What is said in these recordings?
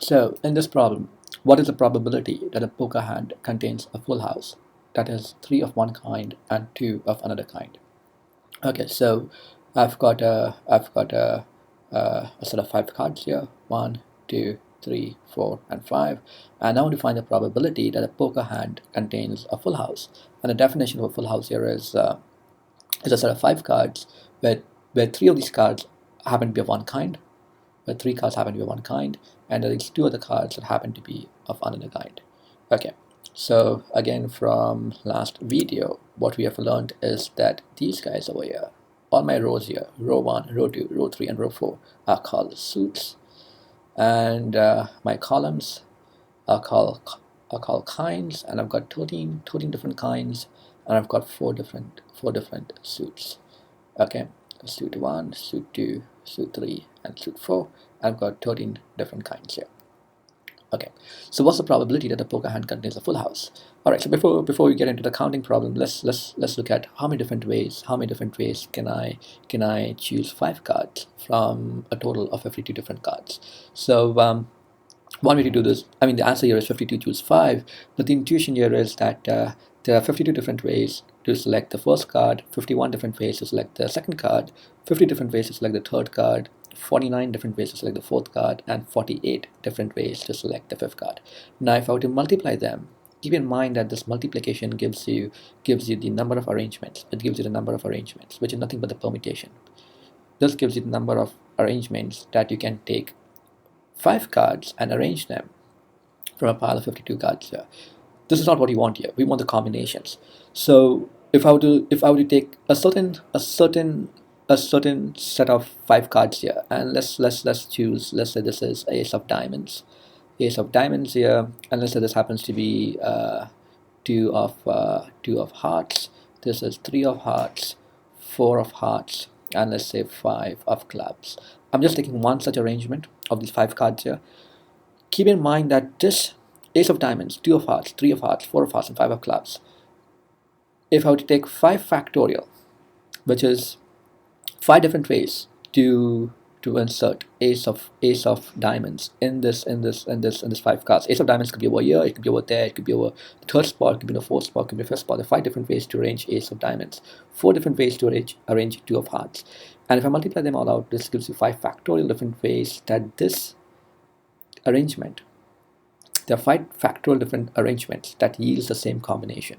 So in this problem, what is the probability that a poker hand contains a full house, that is three of one kind and two of another kind? Okay, so I've got a set of five cards here. One, two, three, four, and five. And I want to find the probability that a poker hand contains a full house. And the definition of a full house here is a set of five cards where three of these cards happen to be of one kind, where three cards happen to be of one kind, and there is two other cards that happen to be of another kind. Okay, so again from last video, what we have learned is that these guys over here, all my rows here, row 1, row 2, row 3, and row 4 are called suits, and my columns are called kinds, and I've got 13 different kinds, and I've got four different suits. Okay, suit 1, suit 2, suit 3, and suit 4. I've got 13 different kinds here. Okay, so what's the probability that a poker hand contains a full house? All right, so before we get into the counting problem, let's look at how many different ways can I choose five cards from a total of 52 different cards. So one way to do this, I mean, the answer here is 52 choose 5, but the intuition here is that there are 52 different ways to select the first card, 51 different ways to select the second card, 50 different ways to select the third card, 49 different ways to select the fourth card, and 48 different ways to select the fifth card. Now, if I were to multiply them, keep in mind that this multiplication gives you the number of arrangements. It gives you the number of arrangements, which is nothing but the permutation. This gives you the number of arrangements that you can take five cards and arrange them from a pile of 52 cards here. This is not what we want here. We want the combinations. So if I were to take a certain set of five cards here, and let's choose, let's say this is ace of diamonds here, and let's say this happens to be two of hearts. This is three of hearts, four of hearts, and let's say five of clubs. I'm just taking one such arrangement of these five cards here. Keep in mind that this ace of diamonds, two of hearts, three of hearts, four of hearts, and five of clubs, if I were to take 5 factorial, which is 5 different ways to insert ace of diamonds in this 5 cards. Ace of diamonds could be over here, it could be over there, it could be over the third spot, it could be in the fourth spot, it could be the fifth spot. There are 5 different ways to arrange ace of diamonds, 4 different ways to arrange two of hearts. And if I multiply them all out, this gives you 5 factorial different ways that this arrangement, there are 5 factorial different arrangements that yields the same combination.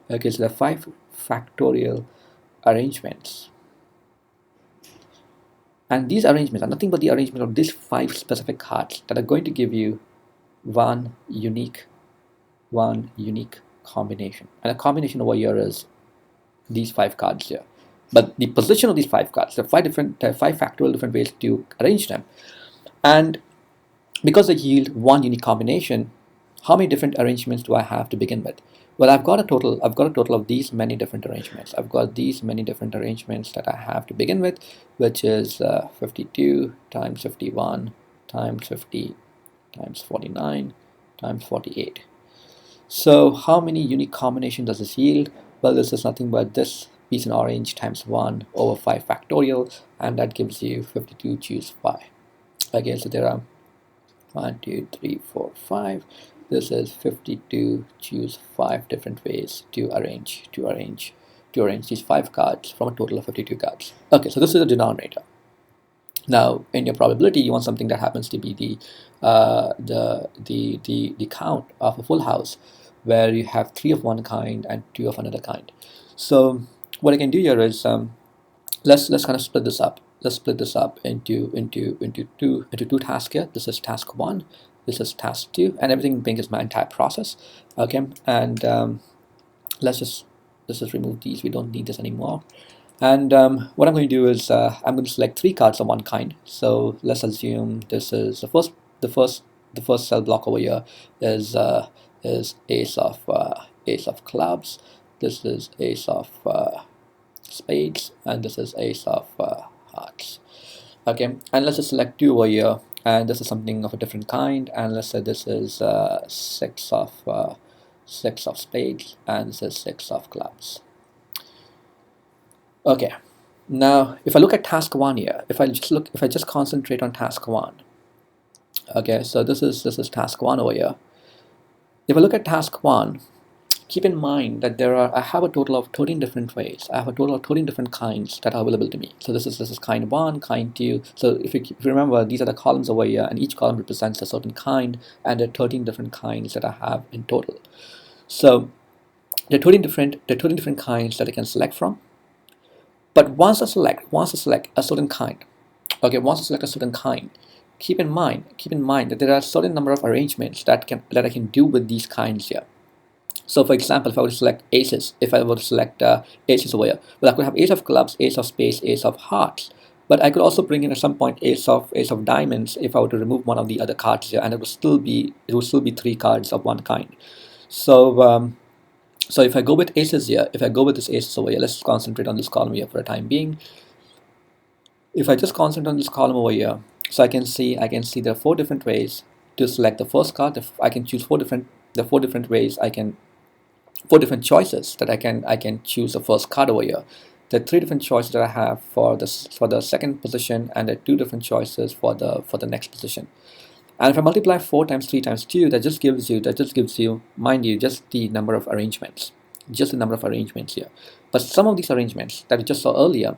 Okay, so there are 5 factorial arrangements. And these arrangements are nothing but the arrangement of these 5 specific cards that are going to give you one unique combination. And a combination over here is these 5 cards here. But the position of these 5 cards, there are 5 factorial different ways to arrange them. And because they yield one unique combination, how many different arrangements do I have to begin with? Well, I've got a total of these many different arrangements. I've got these many different arrangements that I have to begin with, which is 52 times 51 times 50 times 49 times 48. So how many unique combinations does this yield? Well, this is nothing but this piece in orange times 1 over 5 factorial, and that gives you 52 choose 5. Okay, so there are 1, 2, 3, 4, 5. This is 52 choose 5 different ways to arrange these 5 cards from a total of 52 cards. Okay, so this is the denominator. Now, in your probability, you want something that happens to be the count of a full house, where you have 3 of one kind and 2 of another kind. So what I can do here is let's kind of split this up. Let's split this up into two tasks here. This is task 1. This is task 2, and everything in pink is my entire process. Okay, and let's just remove these. We don't need this anymore. And what I'm going to do is I'm going to select 3 cards of one kind. So let's assume this is the first cell block over here is ace of clubs. This is ace of spades, and this is ace of hearts. Okay, and let's just select 2 over here. And this is something of a different kind, and let's say this is 6 of spades, and this is 6 of clubs. Okay, now if I look at task 1 here, if I just concentrate on task 1, Okay, so this is task 1 over here. If I look at task 1, keep in mind that I have a total of 13 different ways. I have a total of 13 different kinds that are available to me. So this is kind 1, kind 2. So if you remember, these are the columns over here, and each column represents a certain kind, and there are 13 different kinds that I have in total. So there are 13 different kinds that I can select from. But once I select a certain kind, okay, once I select a certain kind, keep in mind that there are a certain number of arrangements that I can do with these kinds here. So for example, if I were to select aces, aces over here, well, I could have ace of clubs, ace of spades, ace of hearts. But I could also bring in at some point ace of diamonds if I were to remove one of the other cards here, and it would still be 3 cards of one kind. So so if I go with aces here, if I go with this aces over here, let's concentrate on this column here for a time being. If I just concentrate on this column over here, so I can see there are 4 different ways to select the first card. If I can choose 4 different ways, 4 different choices that I can choose the first card over here. There are 3 different choices that I have for the second position, and there are 2 different choices for the next position. And if I multiply 4 times 3 times 2, that just gives you, mind you, just the number of arrangements, here. But some of these arrangements that we just saw earlier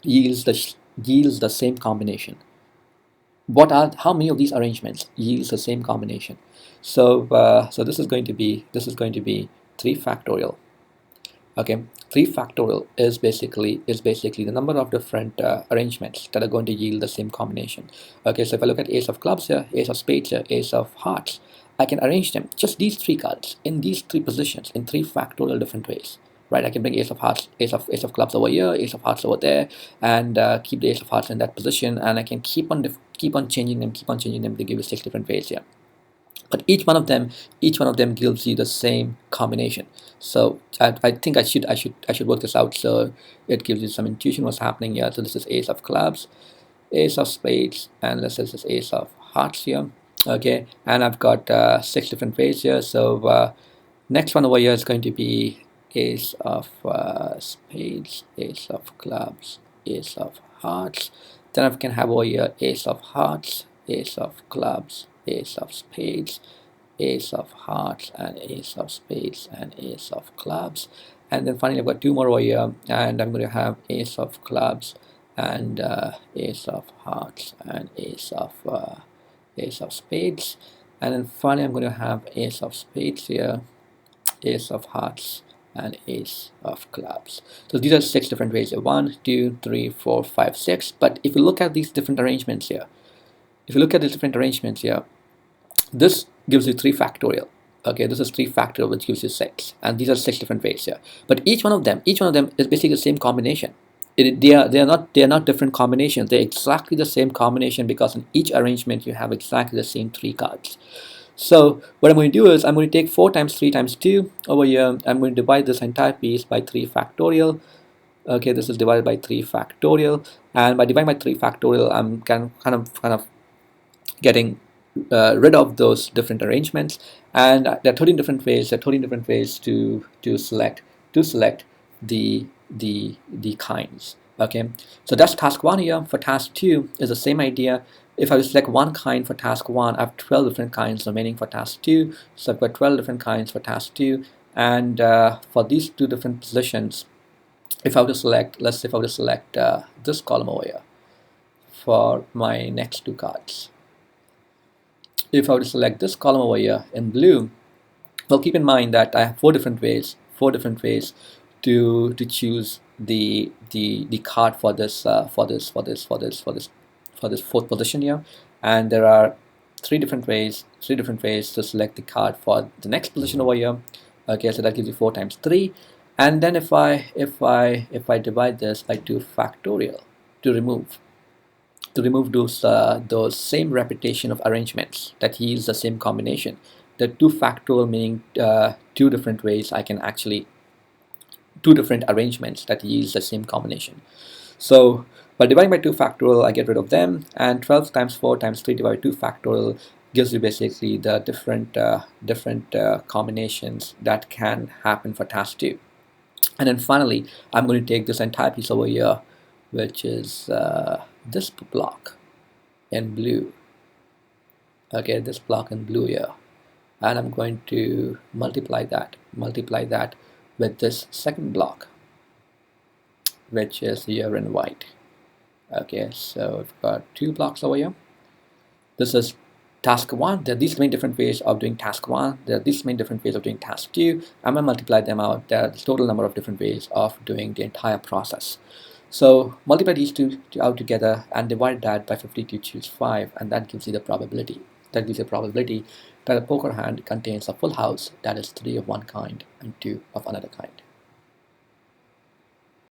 yields the same combination. How many of these arrangements yields the same combination? So so this is going to be 3 factorial. Okay, 3 factorial is basically the number of different arrangements that are going to yield the same combination. Okay, so if I look at ace of clubs here, ace of spades here, ace of hearts, I can arrange them, just these 3 cards, in these 3 positions, in 3 factorial different ways. Right, I can bring ace of hearts, ace of clubs over here, ace of hearts over there, and keep the ace of hearts in that position, and I can keep on changing them to give you 6 different ways here. But each one of them gives you the same combination. So I think I should work this out, so it gives you some intuition what's happening here. So this is ace of clubs, ace of spades, and let's say this is ace of hearts here. Okay, and I've got 6 different ways here. So next one over here is going to be ace of spades, ace of clubs, ace of hearts. Then I can have over here ace of hearts, ace of clubs, ace of spades, ace of hearts, and ace of spades, and ace of clubs. And then finally I've got 2 more over here, and I'm going to have ace of clubs, and ace of hearts, and ace of spades. And then finally I'm going to have ace of spades here, ace of hearts, and ace of clubs. So these are 6 different ways here. 1, 2, 3, 4, 5, 6. But if you look at these different arrangements here, this gives you 3 factorial. Okay, this is 3 factorial, which gives you 6, and these are 6 different ways here. But each one of them is basically the same combination. They are not different combinations. They're exactly the same combination, because in each arrangement you have exactly the same 3 cards. So what I'm going to do is I'm going to take 4 times 3 times 2 over here. I'm going to divide this entire piece by 3 factorial. Okay, this is divided by 3 factorial, and by dividing by 3 factorial, I'm kind of getting rid of those different arrangements. And there are 13 different ways. To select the kinds. Okay, so that's task 1 here. For task 2 is the same idea. If I select one kind for task 1, I have 12 different kinds remaining for task 2. So I've got 12 different kinds for task 2, and for these 2 different positions, if I were to select, let's say if I were to select this column over here for my next 2 cards. If I were to select this column over here in blue, well, keep in mind that I have 4 different ways to choose the card for this 4th position here, and there are 3 different ways to select the card for the next position over here. Okay, so that gives you 4 times 3, and then if I divide this by 2 factorial to remove those same repetition of arrangements that yields the same combination. The 2 factorial meaning 2 different ways, I can actually 2 different arrangements that yields the same combination. So by dividing by 2 factorial, I get rid of them, and 12 times 4 times 3 divided by 2 factorial gives you basically the different combinations that can happen for task 2. And then finally, I'm going to take this entire piece over here, which is this block in blue. okay, this block in blue here, and I'm going to multiply that with this second block, which is here in white. Okay, so we've got two blocks over here. This is task 1. There are these many different ways of doing task 1. There are these many different ways of doing task 2. I'm going to multiply them out. There are the total number of different ways of doing the entire process. So multiply these two out together and divide that by 50 to choose 5, and that gives you the probability. That gives you a probability that a poker hand contains a full house, that is 3 of one kind and 2 of another kind.